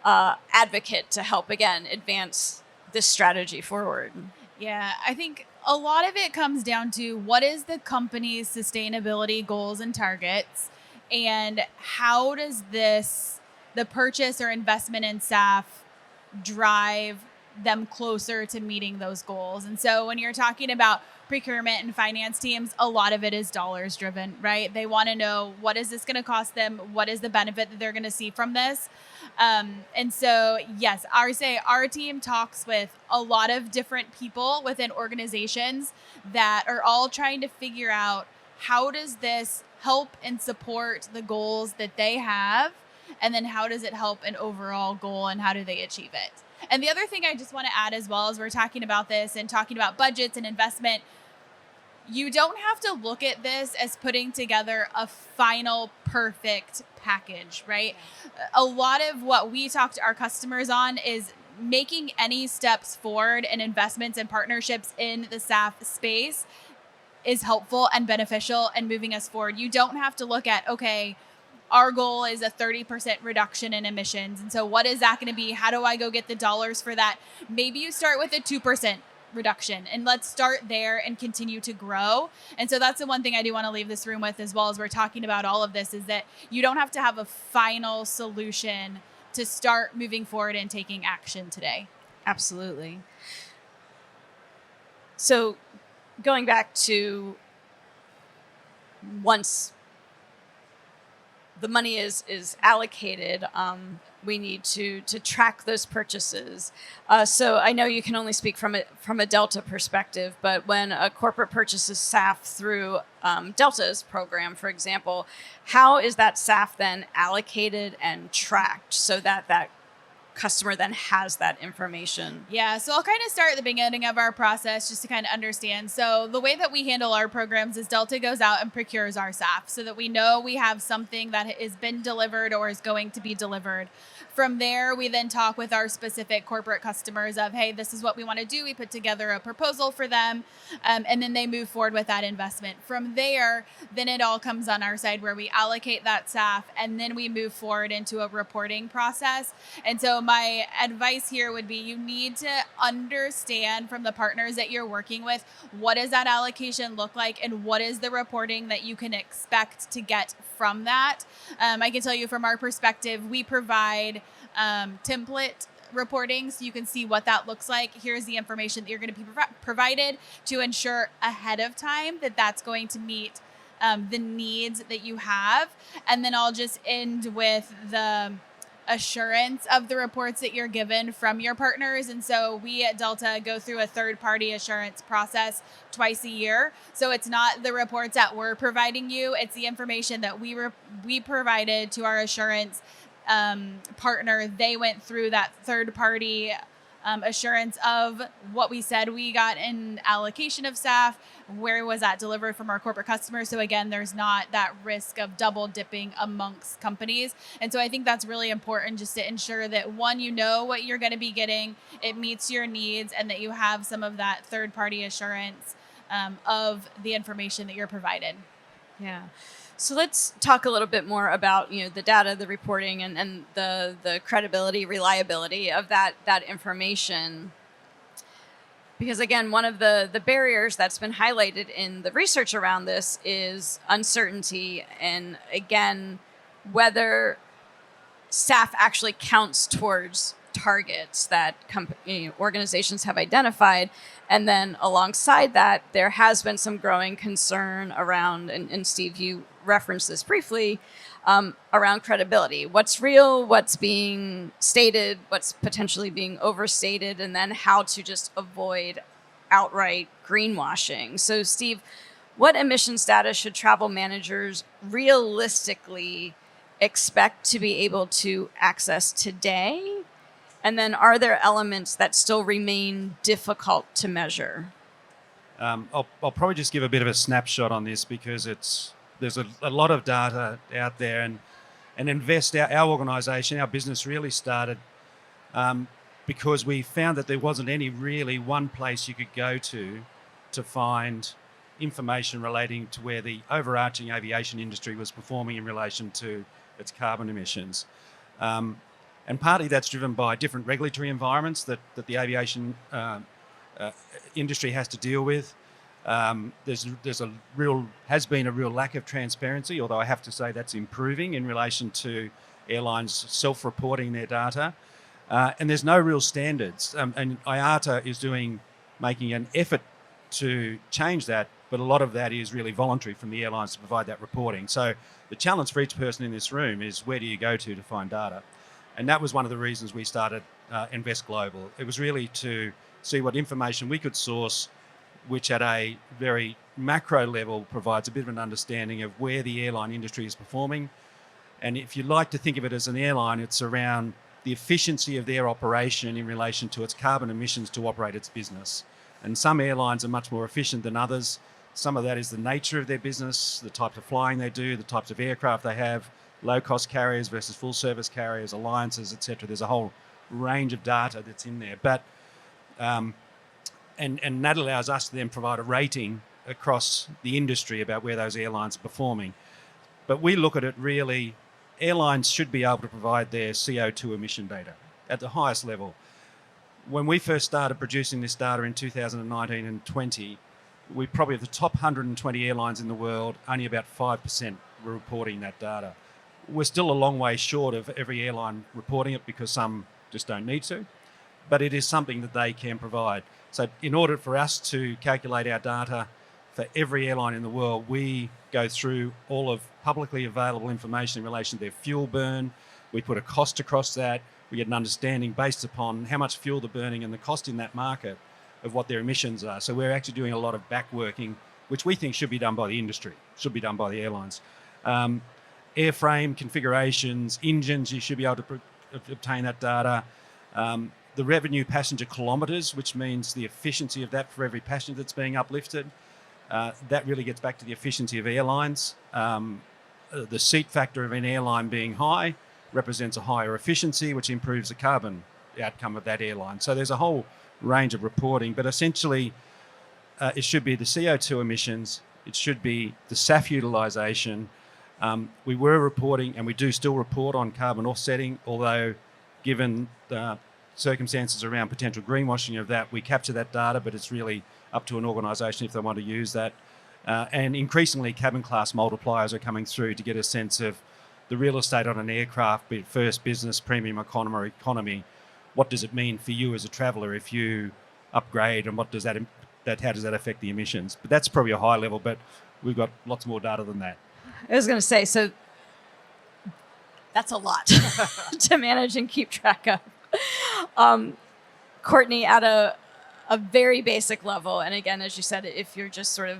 advocate to help, again, advance this strategy forward? Yeah, I think a lot of it comes down to what is the company's sustainability goals and targets, and how does the purchase or investment in SAF drive them closer to meeting those goals. And so when you're talking about procurement and finance teams, a lot of it is dollars driven, right? They want to know, what is this going to cost them? What is the benefit that they're going to see from this? And so, yes, our team talks with a lot of different people within organizations that are all trying to figure out, how does this help and support the goals that they have? And then how does it help an overall goal, and how do they achieve it? And the other thing I just want to add, as well as we're talking about this and talking about budgets and investment, you don't have to look at this as putting together a final perfect package, right? A lot of what we talk to our customers on is making any steps forward and investments and partnerships in the SAF space is helpful and beneficial and moving us forward. You don't have to look at, okay, our goal is a 30% reduction in emissions. And so what is that going to be? How do I go get the dollars for that? Maybe you start with a 2% reduction, and let's start there and continue to grow. And so that's the one thing I do want to leave this room with, as well as we're talking about all of this, is that you don't have to have a final solution to start moving forward and taking action today. Absolutely. So going back to once the money is allocated, we need to track those purchases. So I know you can only speak from a Delta perspective, but when a corporate purchases SAF through Delta's program, for example, how is that SAF then allocated and tracked so that that customer then has that information? Yeah, so I'll kind of start at the beginning of our process just to kind of understand. So the way that we handle our programs is Delta goes out and procures our SAF so that we know we have something that has been delivered or is going to be delivered. From there, we then talk with our specific corporate customers of, hey, this is what we want to do. We put together a proposal for them, and then they move forward with that investment. From there, then it all comes on our side where we allocate that SAF, and then we move forward into a reporting process. And so my advice here would be you need to understand from the partners that you're working with, what does that allocation look like and what is the reporting that you can expect to get from that. I can tell you from our perspective, we provide template reporting so you can see what that looks like. Here's the information that you're going to be provided to ensure ahead of time that that's going to meet the needs that you have. And then I'll just end with the assurance of the reports that you're given from your partners. And so we at Delta go through a third-party assurance process twice a year. So it's not the reports that we're providing you, it's the information that we provided to our assurance partner. They went through that third-party assurance of what we said we got in allocation of SAF, where was that delivered from our corporate customers. So again, there's not that risk of double dipping amongst companies. And so I think that's really important, just to ensure that, one, you know what you're going to be getting, it meets your needs, and that you have some of that third-party assurance of the information that you're provided. Yeah. So let's talk a little bit more about the data, the reporting, and the credibility, reliability of that information. Because again, one of the barriers that's been highlighted in the research around this is uncertainty, and again, whether SAF actually counts towards targets that organizations have identified. And then alongside that, there has been some growing concern around, and Steve, you referenced this briefly, around credibility. What's real, what's being stated, what's potentially being overstated, and then how to just avoid outright greenwashing. So Steve, what emissions data should travel managers realistically expect to be able to access today? And then are there elements that still remain difficult to measure? I'll probably just give a bit of a snapshot on this, because there's a lot of data out there, and our organisation, our business really started because we found that there wasn't any really one place you could go to find information relating to where the overarching aviation industry was performing in relation to its carbon emissions. And partly that's driven by different regulatory environments that the aviation industry has to deal with. Has been a real lack of transparency, although I have to say that's improving in relation to airlines self-reporting their data. And there's no real standards. And IATA is making an effort to change that, but a lot of that is really voluntary from the airlines to provide that reporting. So the challenge for each person in this room is, where do you go to find data? And that was one of the reasons we started Invest Global. It was really to see what information we could source, which at a very macro level provides a bit of an understanding of where the airline industry is performing. And if you like to think of it as an airline, it's around the efficiency of their operation in relation to its carbon emissions to operate its business. And some airlines are much more efficient than others. Some of that is the nature of their business, the types of flying they do, the types of aircraft they have, low-cost carriers versus full-service carriers, alliances, etc. There's a whole range of data that's in there. But and that allows us to then provide a rating across the industry about where those airlines are performing. But we look at it really, airlines should be able to provide their CO2 emission data at the highest level. when we first started producing this data in 2019 and 20, we probably of the top 120 airlines in the world, only about 5% were reporting that data. We're still a long way short of every airline reporting it because some just don't need to, but it is something that they can provide. So in order for us to calculate our data for every airline in the world, we go through all of publicly available information in relation to their fuel burn. We put a cost across that. We get an understanding based upon how much fuel they're burning and the cost in that market of what their emissions are. So we're actually doing a lot of backworking, which we think should be done by the industry, should be done by the airlines. Airframe configurations, engines, you should be able to obtain that data. The revenue passenger kilometres, which means the efficiency of that for every passenger that's being uplifted. That really gets back to the efficiency of airlines. The seat factor of an airline being high represents a higher efficiency, which improves the carbon outcome of that airline. So there's a whole range of reporting, but essentially it should be the CO2 emissions, it should be the SAF utilisation. We were reporting, and we do still report on carbon offsetting, although given the circumstances around potential greenwashing of that, we capture that data, but it's really up to an organisation if they want to use that. And increasingly, cabin class multipliers are coming through to get a sense of the real estate on an aircraft, be it first, business, premium economy, or economy. What does it mean for you as a traveller if you upgrade, and what does how does that affect the emissions? But that's probably a high level, but we've got lots more data than that. I was going to say, so that's a lot to manage and keep track of. Courtney, at a very basic level, and again, as you said, if you're just sort of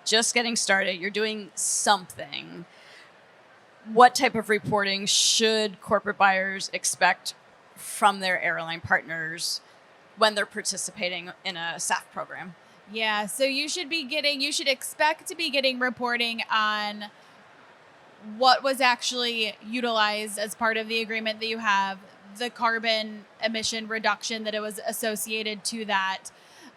just getting started, you're doing something, what type of reporting should corporate buyers expect from their airline partners when they're participating in a SAF program? Yeah, so you should expect to be getting reporting on what was actually utilized as part of the agreement that you have, the carbon emission reduction that it was associated to that.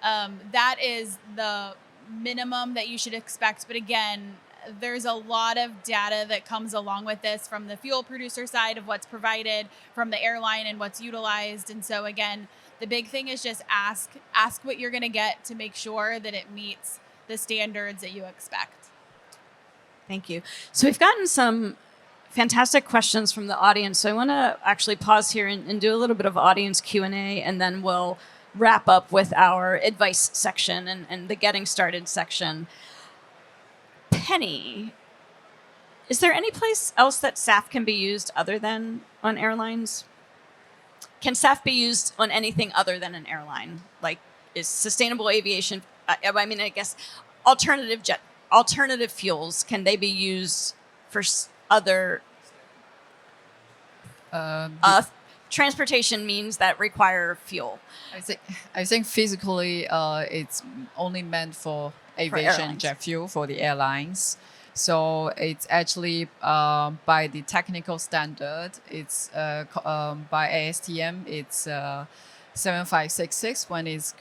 That is the minimum that you should expect. But again, there's a lot of data that comes along with this from the fuel producer side of what's provided, from the airline and what's utilized. And so again, the big thing is just ask what you're going to get to make sure that it meets the standards that you expect. Thank you. So we've gotten some fantastic questions from the audience. So I want to actually pause here and do a little bit of audience Q&A, and then we'll wrap up with our advice section and the getting started section. Penny, is there any place else that SAF can be used other than on airlines? Can SAF be used on anything other than an airline? Like, is sustainable aviation, I guess, alternative fuels, can they be used for other transportation means that require fuel? I think physically it's only meant for aviation jet fuel for the airlines. So it's actually by the technical standard, it's by ASTM, it's 7566 when it's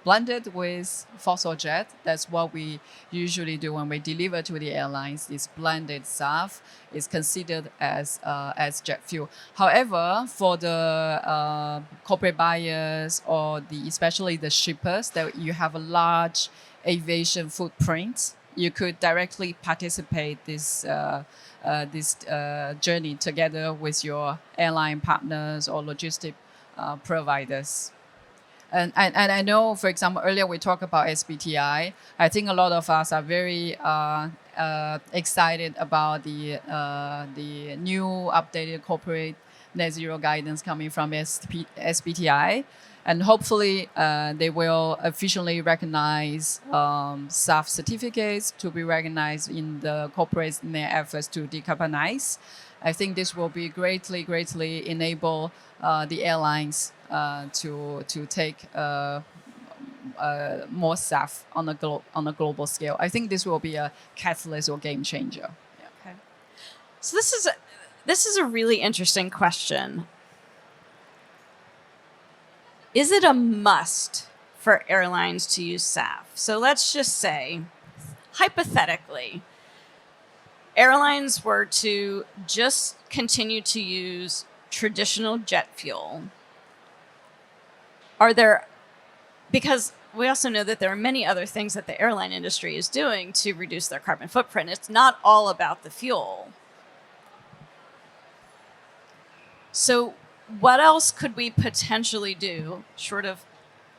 blended with fossil jet. That's what we usually do when we deliver to the airlines. This blended SAF is considered as jet fuel. However, for the corporate buyers or especially the shippers, that you have a large aviation footprint, you could directly participate this journey together with your airline partners or logistic providers. And I know, for example, earlier we talked about SBTI. I think a lot of us are very excited about the new updated corporate net zero guidance coming from SBTI. And hopefully they will officially recognize SAF certificates to be recognized in the corporates in their efforts to decarbonize. I think this will be greatly enable the airlines to take more SAF on a global scale. I think this will be a catalyst or game changer. Yeah. Okay. So this is a really interesting question. Is it a must for airlines to use SAF? So let's just say, hypothetically, airlines were to just continue to use traditional jet fuel. are there, because we also know that there are many other things that the airline industry is doing to reduce their carbon footprint. It's not all about the fuel. So what else could we potentially do, short of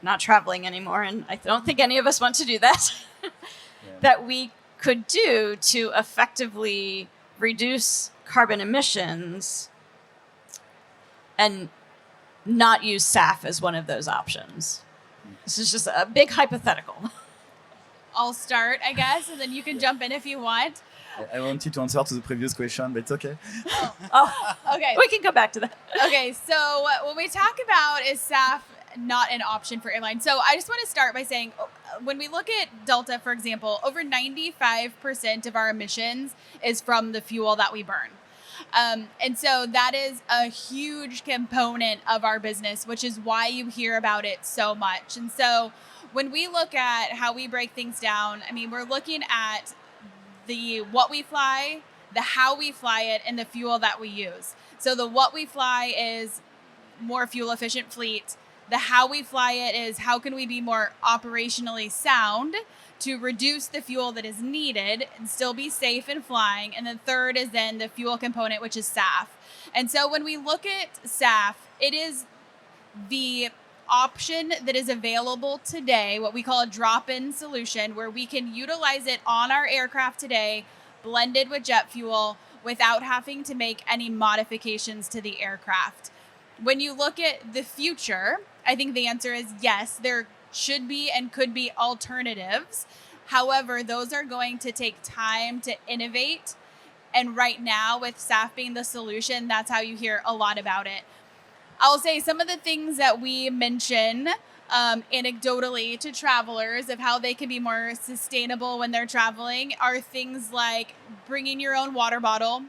not traveling anymore, and I don't think any of us want to do that, that we could do to effectively reduce carbon emissions and not use SAF as one of those options? This is just a big hypothetical. I'll start, I guess, and then you can jump in if you want. I wanted to answer to the previous question, but it's okay. Oh, Okay. we can go back to that. Okay, so when we talk about is SAF not an option for airlines, so I just want to start by saying when we look at Delta, for example, over 95% of our emissions is from the fuel that we burn. And so that is a huge component of our business, which is why you hear about it so much. And so when we look at how we break things down, I mean, we're looking at the what we fly, the how we fly it, and the fuel that we use. So the what we fly is more fuel efficient fleet. The how we fly it is how can we be more operationally sound to reduce the fuel that is needed and still be safe in flying. And then third is then the fuel component, which is SAF. And so when we look at SAF, it is the option that is available today, what we call a drop-in solution, where we can utilize it on our aircraft today, blended with jet fuel, without having to make any modifications to the aircraft. When you look at the future, I think the answer is yes, there should be and could be alternatives. However, those are going to take time to innovate. And right now, with SAF being the solution, that's how you hear a lot about it. I'll say some of the things that we mention anecdotally to travelers of how they can be more sustainable when they're traveling are things like bringing your own water bottle,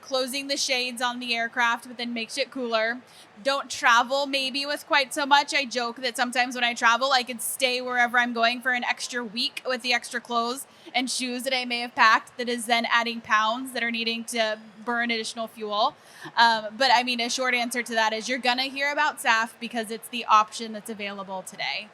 closing the shades on the aircraft, but then makes it cooler. Don't travel maybe with quite so much. I joke that sometimes when I travel, I could stay wherever I'm going for an extra week with the extra clothes and shoes that I may have packed that is then adding pounds that are needing to burn additional fuel. But I mean, a short answer to that is you're going to hear about SAF because it's the option that's available today.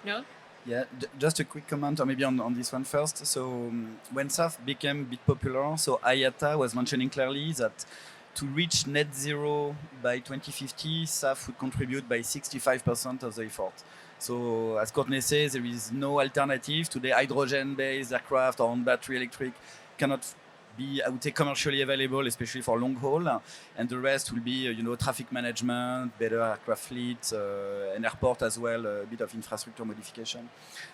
No? Yeah, just a quick comment, or maybe on this one first. So when SAF became a bit popular, so IATA was mentioning clearly that to reach net zero by 2050, SAF would contribute by 65% of the effort. So as Courtney says, there is no alternative. Today, hydrogen-based aircraft or on battery electric cannot be, I would say, commercially available, especially for long haul. And the rest will be, traffic management, better aircraft fleet, and airport as well, a bit of infrastructure modification.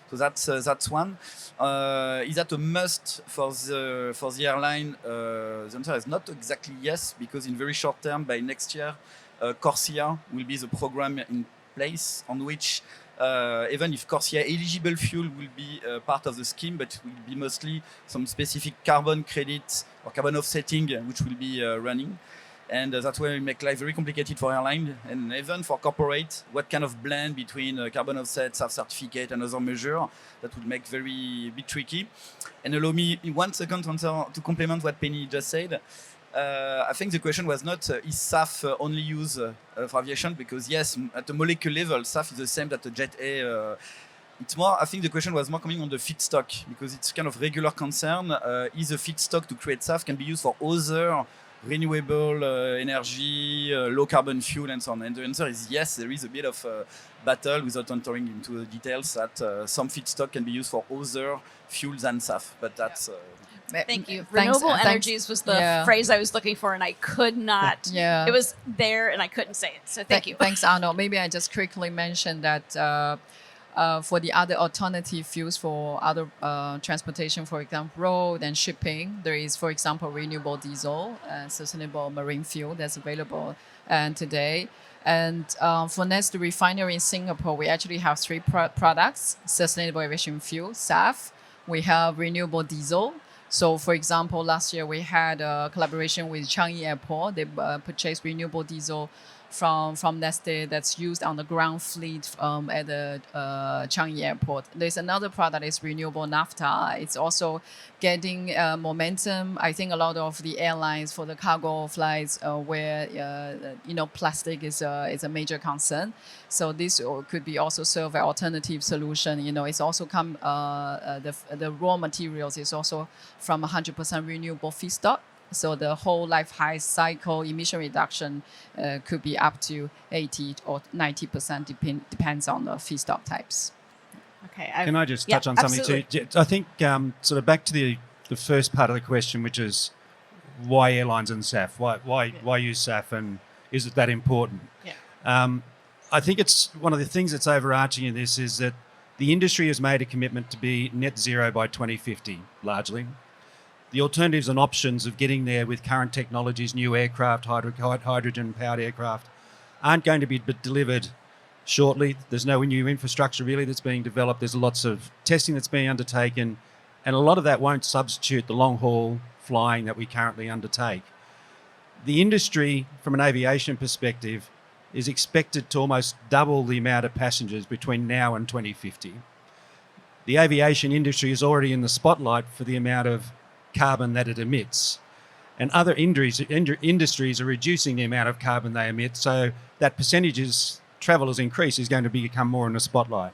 So that's one. Is that a must for the airline? The answer is not exactly yes, because in very short term, by next year, CORSIA will be the program in place on which even if CORSIA eligible fuel will be part of the scheme, but it will be mostly some specific carbon credits or carbon offsetting which will be running. And that's why we make life very complicated for airline and even for corporate. What kind of blend between carbon offset, SAF certificate, and other measure that would make very bit tricky. And allow me in 1 second to answer, to complement what Penny just said. I think the question was not is SAF only used for aviation, because yes, at the molecule level, SAF is the same that the Jet A. It's more. I think the question was more coming on the feedstock, because it's kind of regular concern. Is the feedstock to create SAF can be used for other renewable energy, low carbon fuel, and so on? And the answer is yes. There is a bit of battle, without entering into the details, that some feedstock can be used for other fuels than SAF, but that's. Thank you. Thanks- Renewable thanks- energies was the yeah. phrase I was looking for, and I could not. Yeah. It was there, and I couldn't say it. So thank you. Thanks, Arnold. Maybe I just quickly mention that for the other alternative fuels for other transportation, for example, road and shipping, there is, for example, renewable diesel and sustainable marine fuel that's available today. And for Nestle Refinery in Singapore, we actually have three products: sustainable aviation fuel, SAF. We have renewable diesel. So, for example, last year we had a collaboration with Changi Airport. They purchased renewable diesel from Neste that's used on the ground fleet at the Changi Airport. There's another product is renewable naphtha. It's also getting momentum. I think a lot of the airlines for the cargo flights where plastic is a major concern. So this could be also serve an alternative solution. It's also come the raw materials is also from 100% renewable feedstock. So the whole life cycle emission reduction could be up to 80 or 90%, depends on the feedstock types. Okay. Can I just touch on something absolutely. too? I think sort of back to the first part of the question, which is why airlines and SAF? Why use SAF, and is it that important? Yeah. I think it's one of the things that's overarching in this is that the industry has made a commitment to be net zero by 2050, largely. The alternatives and options of getting there with current technologies, new aircraft, hydrogen-powered aircraft, aren't going to be delivered shortly. There's no new infrastructure really that's being developed. There's lots of testing that's being undertaken, and a lot of that won't substitute the long-haul flying that we currently undertake. The industry, from an aviation perspective, is expected to almost double the amount of passengers between now and 2050. The aviation industry is already in the spotlight for the amount of carbon that it emits, and other industries are reducing the amount of carbon they emit, so that percentage as travellers increase is going to become more in the spotlight.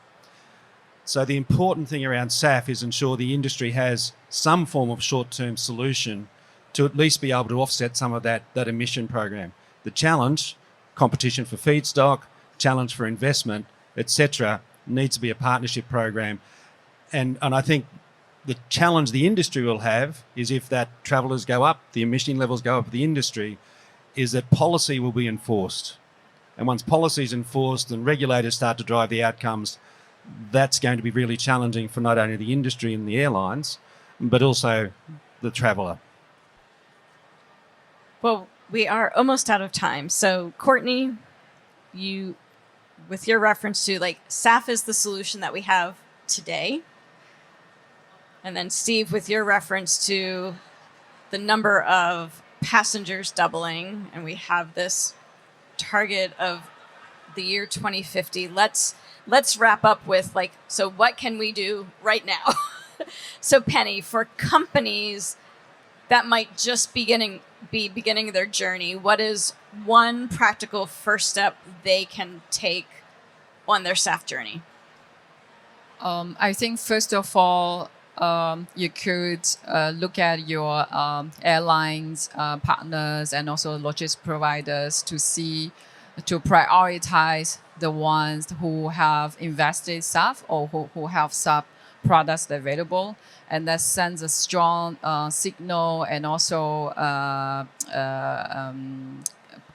So the important thing around SAF is ensure the industry has some form of short-term solution to at least be able to offset some of that emission program. The challenge, competition for feedstock, challenge for investment, etc., needs to be a partnership program, and I think the challenge the industry will have is if that travellers go up, the emission levels go up, the industry, is that policy will be enforced. And once policy is enforced and regulators start to drive the outcomes, that's going to be really challenging for not only the industry and the airlines, but also the traveller. Well, we are almost out of time. So, Courtney, you, with your reference to SAF is the solution that we have today. And then Steve, with your reference to the number of passengers doubling, and we have this target of the year 2050. Let's wrap up with so what can we do right now? So Penny, for companies that might just be beginning their journey, what is one practical first step they can take on their SAF journey? I think first of all, you could look at your airlines partners and also logistics providers to prioritize the ones who have invested SAF or who have SAF products available, and that sends a strong signal and also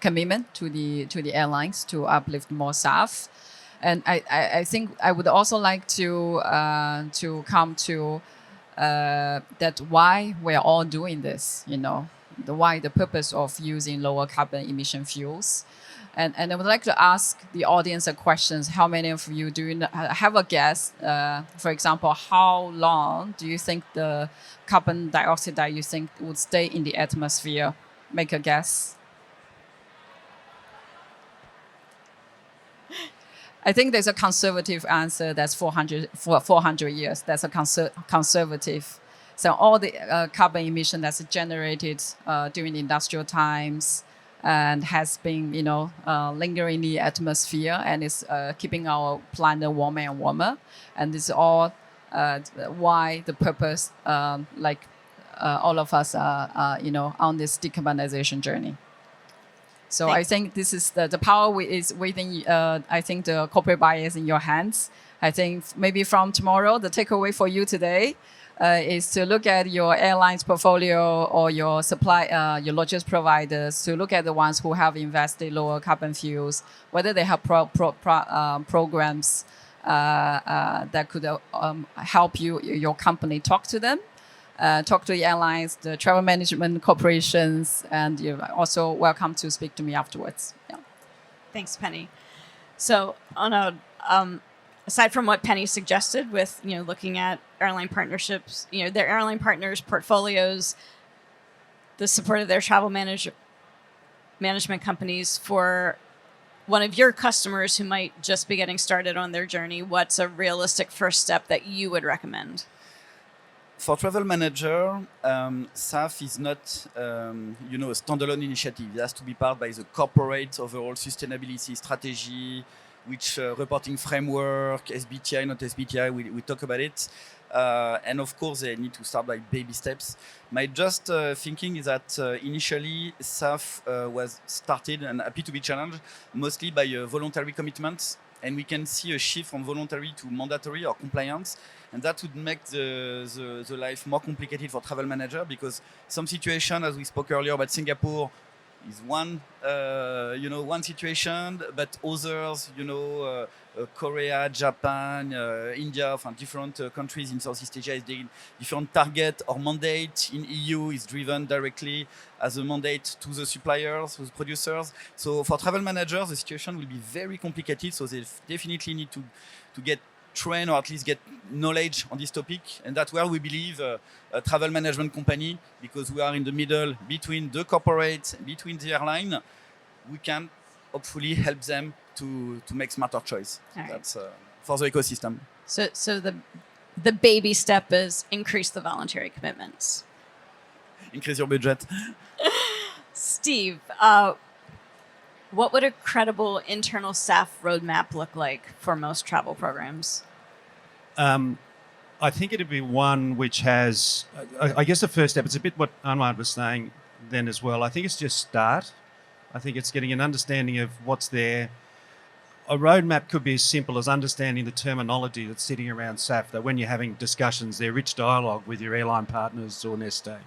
commitment to the airlines to uplift more SAF. And I think I would also like to come to that why we're all doing this, the purpose of using lower carbon emission fuels. And I would like to ask the audience a question. How many of you have a guess? For example, how long do you think the carbon dioxide that you think would stay in the atmosphere? Make a guess. I think there's a conservative answer that's 400 years. That's a conservative. So all the carbon emission that's generated during the industrial times and has been, lingering in the atmosphere and is keeping our planet warmer and warmer. And this is all why the purpose, all of us are, on this decarbonization journey. So Thanks. I think this is the power is within, I think the corporate buyer is in your hands. I think maybe from tomorrow, the takeaway for you today is to look at your airlines portfolio or your your logistics providers, to look at the ones who have invested lower carbon fuels, whether they have programs that could help your company talk to them. Talk to the airlines, the travel management corporations, and you're also welcome to speak to me afterwards. Yeah. Thanks, Penny. So, aside from what Penny suggested, with looking at airline partnerships, their airline partners' portfolios, the support of their travel management companies for one of your customers who might just be getting started on their journey, what's a realistic first step that you would recommend? For travel manager, SAF is not, a standalone initiative. It has to be part by the corporate overall sustainability strategy, which reporting framework, SBTI, not SBTI, we talk about it. And of course, they need to start by baby steps. My just thinking is that initially SAF was started, and happy to be challenged, mostly by voluntary commitments. And we can see a shift from voluntary to mandatory or compliance. And that would make the life more complicated for travel manager, because some situation, as we spoke earlier about Singapore, is one situation, but others, Korea, Japan, India, from different countries in Southeast Asia is different target or mandate. In EU is driven directly as a mandate to the suppliers, to the producers. So for travel managers, the situation will be very complicated. So they definitely need to get trained, or at least get knowledge on this topic. And that's where we believe a travel management company, because we are in the middle between the corporate, between the airline, we can hopefully help them to make smarter choice. Right. That's for the ecosystem. So the baby step is increase the voluntary commitments. Increase your budget. Steve, what would a credible internal SAF roadmap look like for most travel programs? I think it'd be one which has, I guess the first step, it's a bit what Anwar was saying then as well. I think it's just start. I think it's getting an understanding of what's there. A roadmap could be as simple as understanding the terminology that's sitting around SAF, that when you're having discussions, they're rich dialogue with your airline partners or Neste.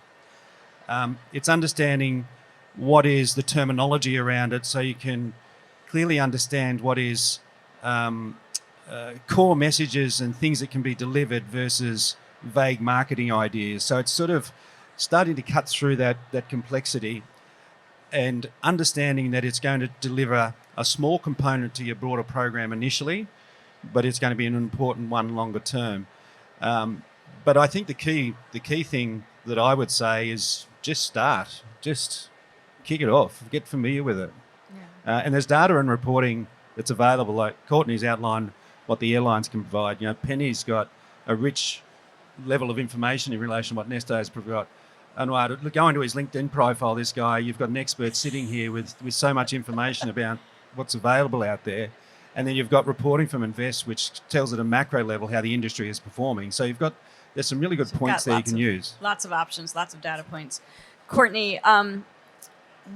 It's understanding what is the terminology around it, so you can clearly understand what is core messages and things that can be delivered versus vague marketing ideas. So it's sort of starting to cut through that complexity and understanding that it's going to deliver a small component to your broader program initially, but it's going to be an important one longer term. But I think the key thing that I would say is just start, just kick it off, get familiar with it. Yeah. And there's data and reporting that's available. Like Courtney's outlined what the airlines can provide. Penny's got a rich level of information in relation to what Neste has provided. And go into his LinkedIn profile, this guy, you've got an expert sitting here with so much information about what's available out there. And then you've got reporting from Invest, which tells at a macro level how the industry is performing. So there's some really good points there you can use. Lots of options, lots of data points. Courtney,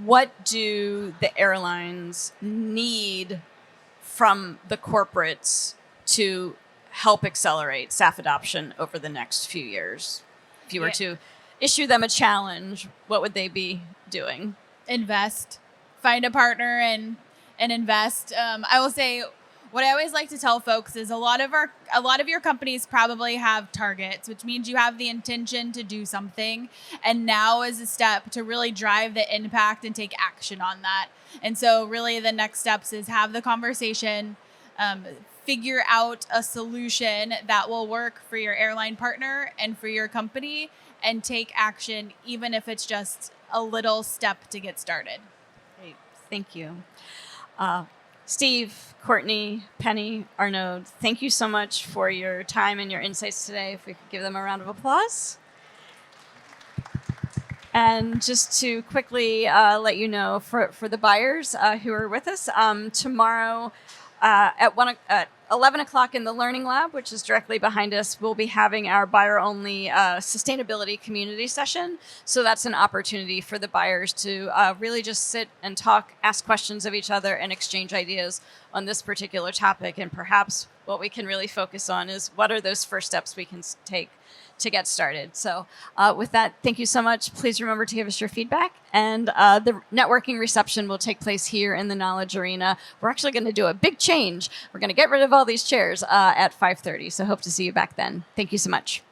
what do the airlines need from the corporates to help accelerate SAF adoption over the next few years? If you were to issue them a challenge, what would they be doing? Invest. Find a partner and invest. I will say, what I always like to tell folks is a lot of your companies probably have targets, which means you have the intention to do something. And now is a step to really drive the impact and take action on that. And so really the next steps is have the conversation, figure out a solution that will work for your airline partner and for your company, and take action, even if it's just a little step to get started. Great. Thank you. Steve, Courtney, Penny, Arnaud, thank you so much for your time and your insights today. If we could give them a round of applause. And just to quickly let you know, for the buyers who are with us, tomorrow at 11 o'clock in the Learning Lab, which is directly behind us, we'll be having our buyer-only sustainability community session. So that's an opportunity for the buyers to really just sit and talk, ask questions of each other, and exchange ideas on this particular topic. And perhaps what we can really focus on is what are those first steps we can take to get started. So with that, thank you so much. Please remember to give us your feedback. And the networking reception will take place here in the Knowledge Arena. We're actually going to do a big change. We're going to get rid of all these chairs at 5:30. So hope to see you back then. Thank you so much.